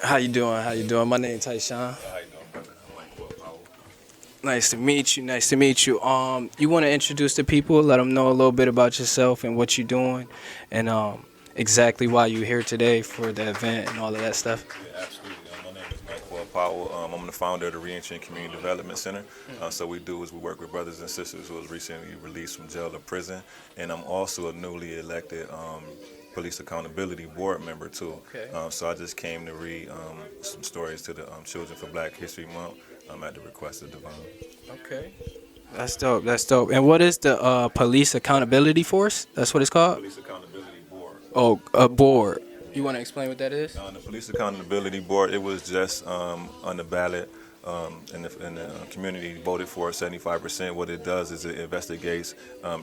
How you doing? How you doing? My name is Tyme. How you doing, brother? I'm Miquel, Powell. Nice to meet you. Nice to meet you. You want to introduce the people, let them know a little bit about yourself and what you're doing, and exactly why you're here today for the event and all of that stuff. Yeah, absolutely. My name is Miquel Powell. I'm the founder of the Reentry and Community Development Center. So we do is we work with brothers and sisters who was recently released from jail or prison, and I'm also a newly elected Police Accountability Board member too. Okay. So I just came to read some stories to the Children for Black History Month at the request of Divine. Okay. That's dope. That's dope. And what is the Police Accountability Force? That's what it's called? Police Accountability Board. Oh, a board. You want to explain what that is? The Police Accountability Board, it was just on the ballot in the community voted for 75%. What it does is it investigates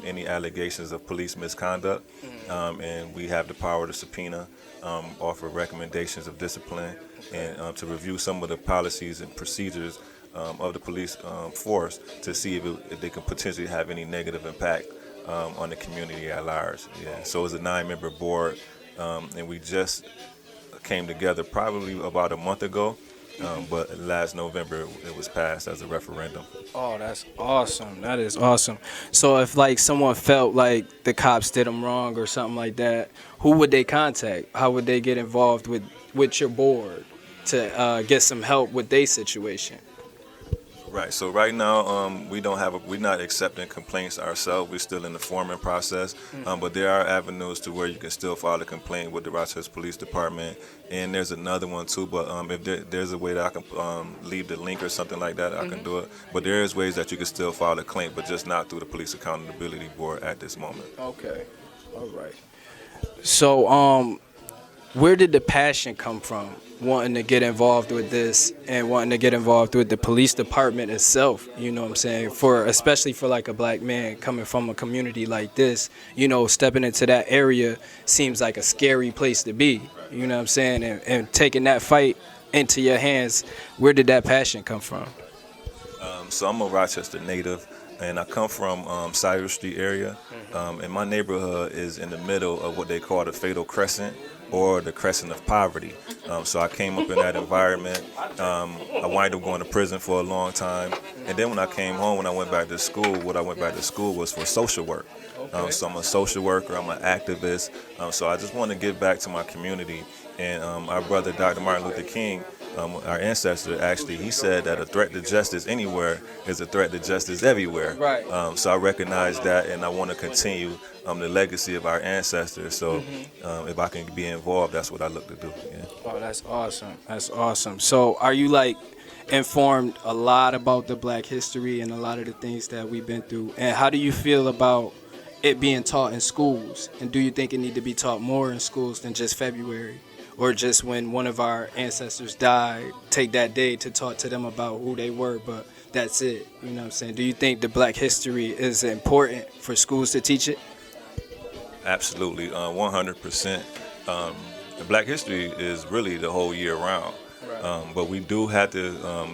any allegations of police misconduct, and we have the power to subpoena, offer recommendations of discipline, and to review some of the policies and procedures of the police force to see if they can potentially have any negative impact on the community at large. Yeah. So it's a 9-member board, and we just came together probably about a month ago. But last November it was passed as a referendum. Oh, that's awesome. That is awesome. So if like someone felt like the cops did them wrong or something like that, who would they contact? How would they get involved with your board to get some help with their situation? Right. So right now, we're not accepting complaints ourselves. We're still in the forming process. But there are avenues to where you can still file a complaint with the Rochester Police Department. And there's another one too. But if there's a way that I can leave the link or something like that, I can do it. But there is ways that you can still file a claim, but just not through the Police Accountability Board at this moment. Okay. All right. So where did the passion come from, wanting to get involved with this and wanting to get involved with the police department itself? You know what I'm saying? Especially for like a black man coming from a community like this, stepping into that area seems like a scary place to be. You know what I'm saying? And taking that fight into your hands, where did that passion come from? So I'm a Rochester native, and I come from Cyrus Street area, and my neighborhood is in the middle of what they call the Fatal Crescent, or the crescent of poverty. So I came up in that environment. I wind up going to prison for a long time. And then when I came home, when I went back to school, what I went back to school was for social work. So I'm a social worker, I'm an activist. So I just want to give back to my community. And our brother, Dr. Martin Luther King, our ancestor, actually, he said that a threat to justice anywhere is a threat to justice everywhere. Right. So I recognize that, and I want to continue the legacy of our ancestors. So if I can be involved, that's what I look to do. Yeah. Oh, that's awesome. That's awesome. So are you like informed a lot about the black history and a lot of the things that we've been through? And how do you feel about it being taught in schools? And do you think it need to be taught more in schools than just February? Or just when one of our ancestors died, take that day to talk to them about who they were, but that's it. You know what I'm saying? Do you think the black history is important for schools to teach it? Absolutely, 100%. The black history is really the whole year round. Right. But we do have to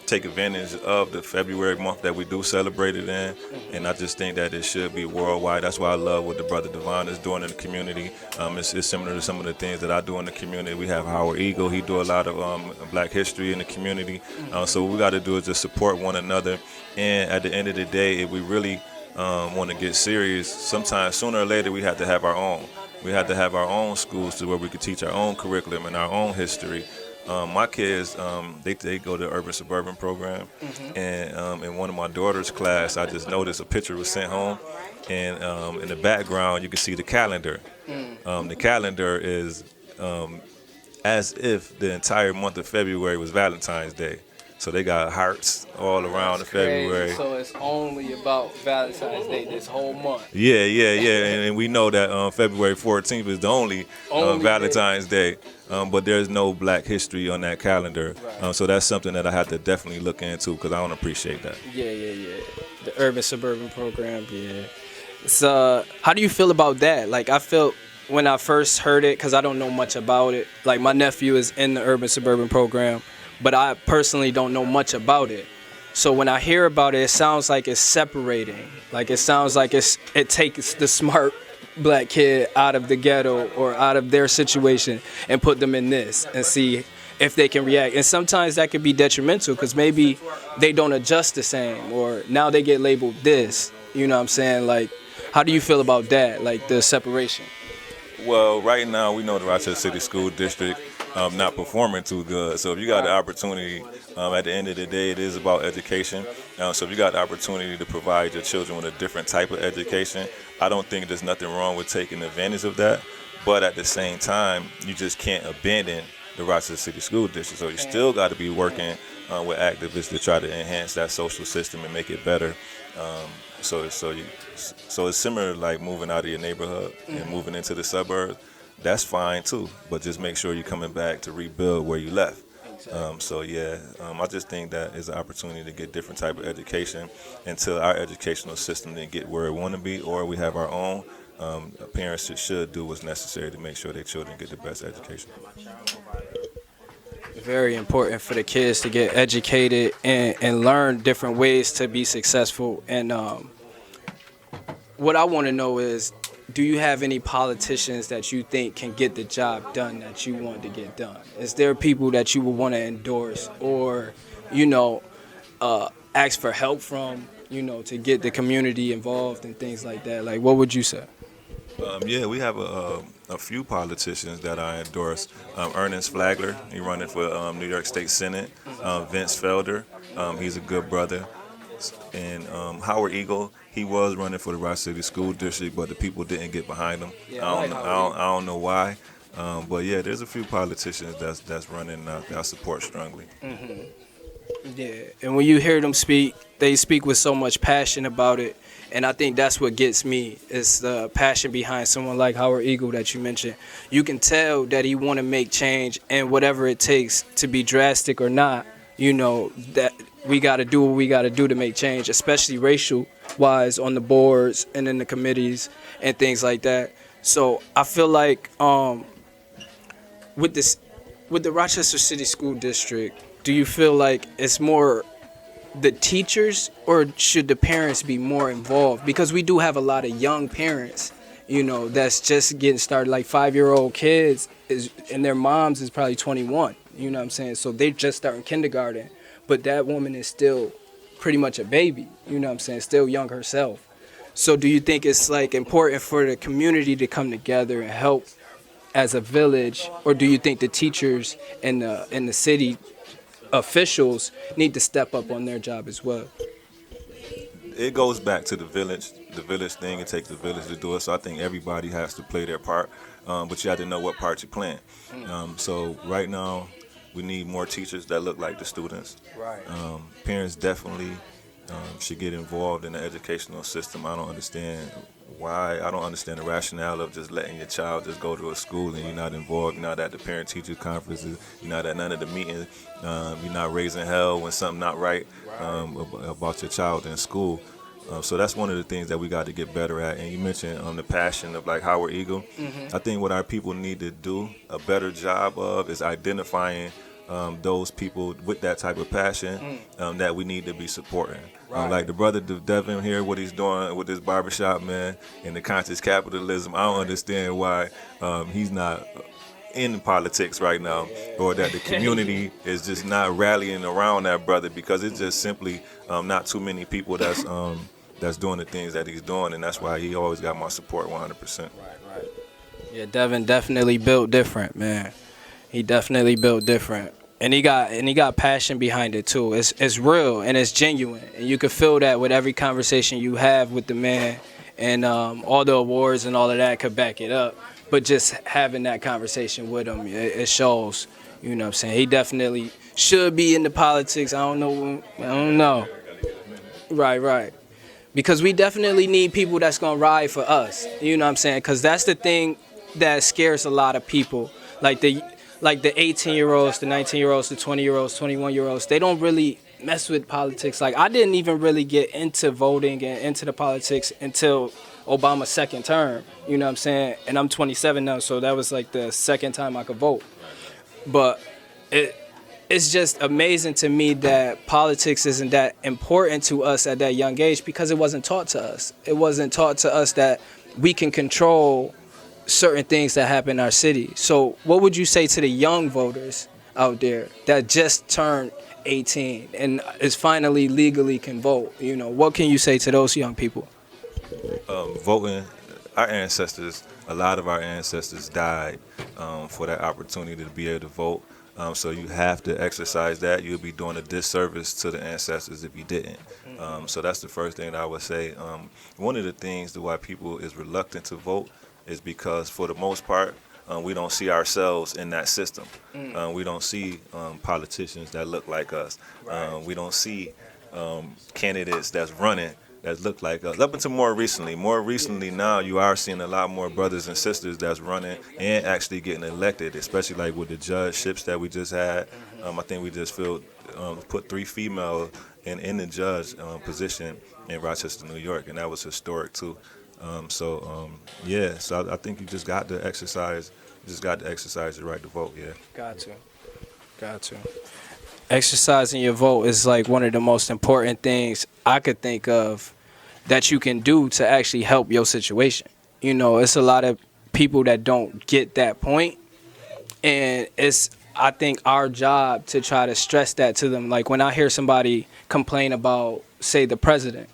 take advantage of the February month that we do celebrate it in, and I just think that it should be worldwide. That's why I love what the brother Devon is doing in the community. It's similar to some of the things that I do in the community. We have Howard Eagle. He do a lot of black history in the community. So what we got to do is just support one another. And at the end of the day, if we really want to get serious, sometimes sooner or later we have to have our own. We have to have our own schools to where we can teach our own curriculum and our own history. My kids, they go to the urban suburban program, and in one of my daughter's class, I just noticed a picture was sent home, and in the background you can see the calendar. The calendar is as if the entire month of February was Valentine's Day. So they got hearts all around in February. So it's only about Valentine's Day this whole month. Yeah. And we know that February 14th is the only Valentine's Day. But there's no black history on that calendar. Right. So that's something that I have to definitely look into because I don't appreciate that. Yeah. The urban suburban program, yeah. So how do you feel about that? Like I felt when I first heard it, because I don't know much about it. Like my nephew is in the urban suburban program, but I personally don't know much about it. So when I hear about it, it sounds like it's separating. Like it sounds like it takes the smart black kid out of the ghetto or out of their situation and put them in this and see if they can react. And sometimes that could be detrimental because maybe they don't adjust the same, or now they get labeled this. You know what I'm saying? Like, how do you feel about that, like the separation? Well, right now we know the Rochester City School District not performing too good. So if you got the opportunity, at the end of the day, it is about education. So if you got the opportunity to provide your children with a different type of education, I don't think there's nothing wrong with taking advantage of that. But at the same time, you just can't abandon the Rochester City School District. So you still got to be working with activists to try to enhance that social system and make it better. So it's similar to like moving out of your neighborhood and moving into the suburbs. That's fine too, but just make sure you're coming back to rebuild where you left. I just think that is an opportunity to get different type of education until our educational system didn't get where it want to be, or we have our own. Parents should do what's necessary to make sure their children get the best education. Very important for the kids to get educated and learn different ways to be successful. And what I want to know is, do you have any politicians that you think can get the job done that you want to get done? Is there people that you would want to endorse or, ask for help from, to get the community involved and things like that? Like, what would you say? We have a few politicians that I endorse. Ernest Flagler, he's running for New York State Senate. Vince Felder, he's a good brother. And Howard Eagle, he was running for the Rochester City School District, but the people didn't get behind him. I don't know why. But yeah, there's a few politicians that's running that I support strongly. Mm-hmm. Yeah, and when you hear them speak, they speak with so much passion about it. And I think that's what gets me, is the passion behind someone like Howard Eagle that you mentioned. You can tell that he want to make change, and whatever it takes, to be drastic or not, that we got to do what we got to do to make change, especially racial-wise on the boards and in the committees and things like that. So I feel like with the Rochester City School District, do you feel like it's more the teachers, or should the parents be more involved? Because we do have a lot of young parents, that's just getting started, like 5-year-old kids and their moms is probably 21, you know what I'm saying? So they're just starting kindergarten, but that woman is still pretty much a baby, you know what I'm saying? Still young herself. So do you think it's like important for the community to come together and help as a village, or do you think the teachers and the city officials need to step up on their job as well? It goes back to the village thing. It takes the village to do it. So I think everybody has to play their part, but you have to know what part you're playing. So right now, we need more teachers that look like the students. Right. Parents definitely should get involved in the educational system. I don't understand the rationale of just letting your child just go to a school and you're not involved. You're not at the parent-teacher conferences. You're not at none of the meetings. You're not raising hell when something not right about your child in school. So that's one of the things that we got to get better at. And you mentioned the passion of like Howard Eagle. Mm-hmm. I think what our people need to do a better job of is identifying those people with that type of passion that we need to be supporting. Right. Like the brother Devin here, what he's doing with this barbershop, man, and the conscious capitalism. I don't understand why he's not in politics right now, or that the community is just not rallying around that brother, because it's just simply not too many people that's doing the things that he's doing, and that's why he always got my support 100%. Right. Yeah, Devin definitely built different, man. He definitely built different. And he got passion behind it too. It's real and it's genuine, and you can feel that with every conversation you have with the man. And all the awards and all of that could back it up. But just having that conversation with him, it shows. You know what I'm saying? He definitely should be into politics. I don't know. Right. Because we definitely need people that's gonna ride for us. You know what I'm saying? Because that's the thing that scares a lot of people. Like the 18-year-olds, the 19-year-olds, the 20-year-olds, 21-year-olds, they don't really mess with politics. Like, I didn't even really get into voting and into the politics until Obama's second term, you know what I'm saying? And I'm 27 now, so that was like the second time I could vote. But it's just amazing to me that politics isn't that important to us at that young age, because it wasn't taught to us. It wasn't taught to us that we can control certain things that happen in our city. So what would you say to the young voters? out there that just turned 18 and is finally legally can vote. What can you say to those young people? Voting, our ancestors, a lot of our ancestors died for that opportunity to be able to vote. So you have to exercise that. You'll be doing a disservice to the ancestors if you didn't. So that's the first thing that I would say. One of the things that why people is reluctant to vote is because for the most part, we don't see ourselves in that system. We don't see politicians that look like us. We don't see candidates that's running that look like us. Up until more recently now you are seeing a lot more brothers and sisters that's running and actually getting elected, especially like with the judgeships that we just had. I think we just put 3 female in the judge position in Rochester, New York, and that was historic too. So I think you just got to exercise. Your right to vote. Yeah. Got to. Exercising your vote is like one of the most important things I could think of that you can do to actually help your situation. It's a lot of people that don't get that point, and it's, I think, our job to try to stress that to them. Like when I hear somebody complain about, say, the president,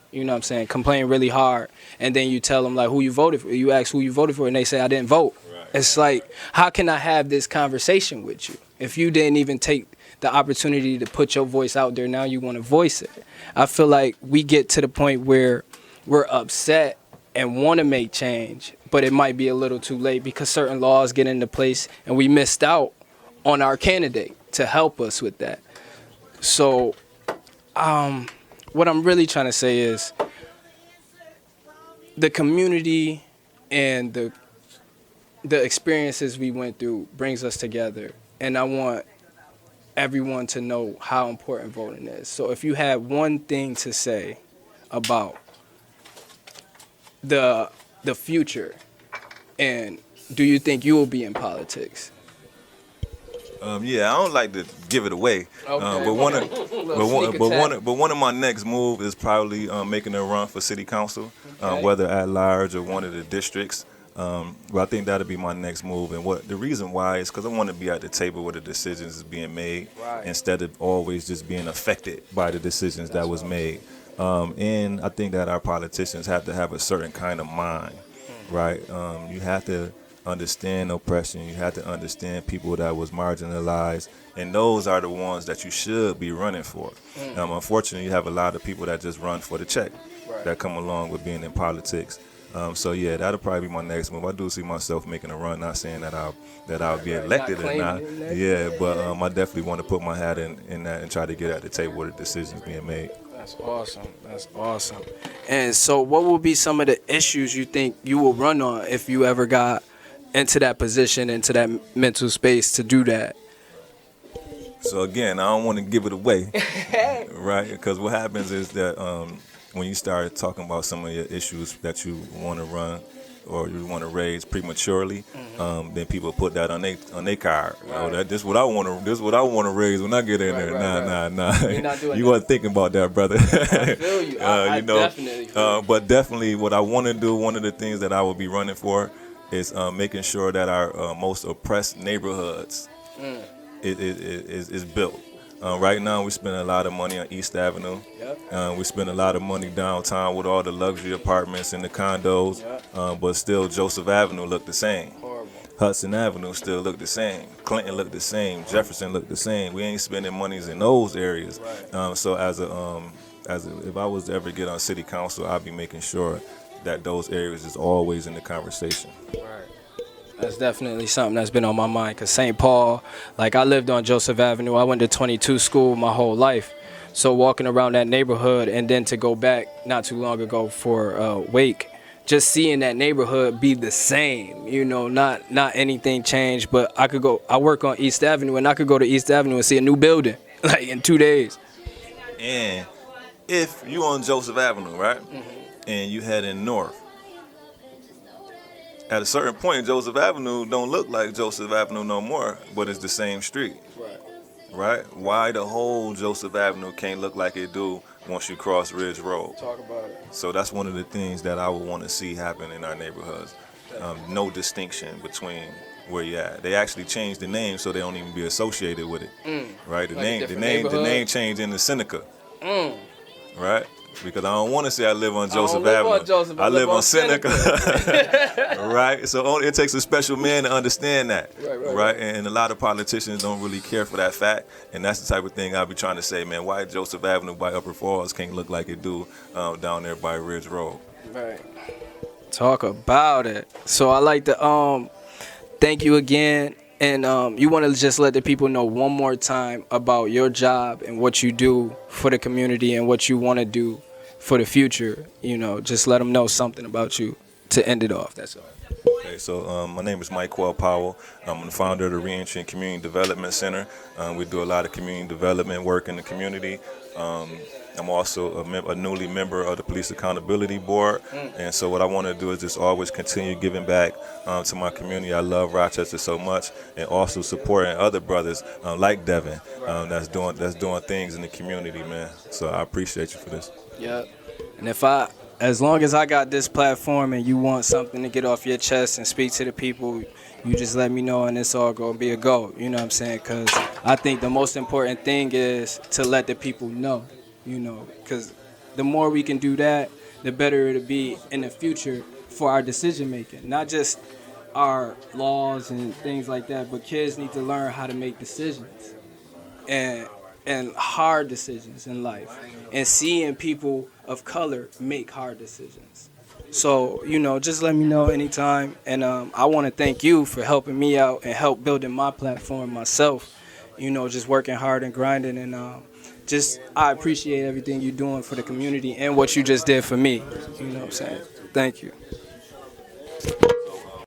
complain really hard, and then you tell them like who you voted for. You ask who you voted for, and they say I didn't vote. Right. It's like, how can I have this conversation with you if you didn't even take the opportunity to put your voice out there? Now you want to voice it. I feel like we get to the point where we're upset and want to make change, but it might be a little too late because certain laws get into place and we missed out on our candidate to help us with that. So what I'm really trying to say is the community and the experiences we went through brings us together, and I want everyone to know how important voting is. So if you had one thing to say about the future, and do you think you will be in politics? I don't like to give it away, Okay. but one of my next move is probably making a run for city council, whether at large or one of the districts. But I think that'll be my next move, and the reason why is because I want to be at the table where the decisions is being made, right, instead of always just being affected by the decisions that was made. And I think that our politicians have to have a certain kind of mind, right? You have to understand oppression. You have to understand people that was marginalized, and those are the ones that you should be running for. Unfortunately, you have a lot of people that just run for the check, right, that come along with being in politics. That'll probably be my next move. I do see myself making a run. Not saying that I'll be elected or not. But I definitely want to put my hat in that and try to get at the table where the decisions being made. That's awesome. And so, what will be some of the issues you think you will run on if you ever got into that position, into that mental space to do that? So again, I don't want to give it away, right? Because what happens is that when you start talking about some of your issues that you want to run or you want to raise prematurely, then people put that on their card. Right. This what I want to raise when I get in there. Nah. You wasn't thinking about that, brother. I feel you. I definitely feel you. But definitely, what I want to do, one of the things that I will be running for, is making sure that our most oppressed neighborhoods is built. Right now, we spend a lot of money on East Avenue. Yep. We spend a lot of money downtown with all the luxury apartments and the condos. Yep. But still, Joseph Avenue look the same. Horrible. Hudson Avenue still look the same. Clinton look the same. Jefferson look the same. We ain't spending monies in those areas. Right. So if I was to ever get on city council, I'd be making sure that those areas is always in the conversation. Right. That's definitely something that's been on my mind, because St. Paul, like, I lived on Joseph Avenue. I went to 22 school my whole life. So walking around that neighborhood and then to go back not too long ago for Wake, just seeing that neighborhood be the same, not anything changed. But I work on East Avenue, and I could go to East Avenue and see a new building, like, in 2 days. And if you on Joseph Avenue, right, and you heading north, at a certain point, Joseph Avenue don't look like Joseph Avenue no more, but it's the same street. Right? Why the whole Joseph Avenue can't look like it do once you cross Ridge Road? Talk about it. So that's one of the things that I would want to see happen in our neighborhoods. No distinction between where you at. They actually changed the name so they don't even be associated with it. Right? The Like a name, the different name, the neighborhood? name changed into Seneca. Right? Because I don't want to say I live on Joseph live Avenue. on Joseph, I live on Seneca. Right? So it takes a special man to understand that. Right? And a lot of politicians don't really care for that fact. And that's the type of thing I'll be trying to say, man, why Joseph Avenue by Upper Falls can't look like it do down there by Ridge Road. Right. Talk about it. So I like to thank you again. And you want to just let the people know one more time about your job and what you do for the community and what you want to do for the future. You know, just let them know something about you to end it off. That's all. Okay, so my name is Miquel Powell. I'm the founder of the Reentry and Community Development Center. We do a lot of community development work in the community. I'm also a newly member of the Police Accountability Board, and so what I want to do is just always continue giving back to my community. I love Rochester so much, and also supporting other brothers like Devin that's doing things in the community, man. So I appreciate you for this. Yeah. And as long as I got this platform and you want something to get off your chest and speak to the people, you just let me know and it's all going to be a go. You know what I'm saying? Because I think the most important thing is to let the people know, you know, because the more we can do that, the better it'll be in the future for our decision making. Not just our laws and things like that, but kids need to learn how to make decisions and hard decisions in life, and seeing people of color make hard decisions. So, you know, just let me know anytime. And I want to thank you for helping me out and help building my platform myself, you know, just working hard and grinding. And I appreciate everything you're doing for the community and what you just did for me. You know what I'm saying? Thank you.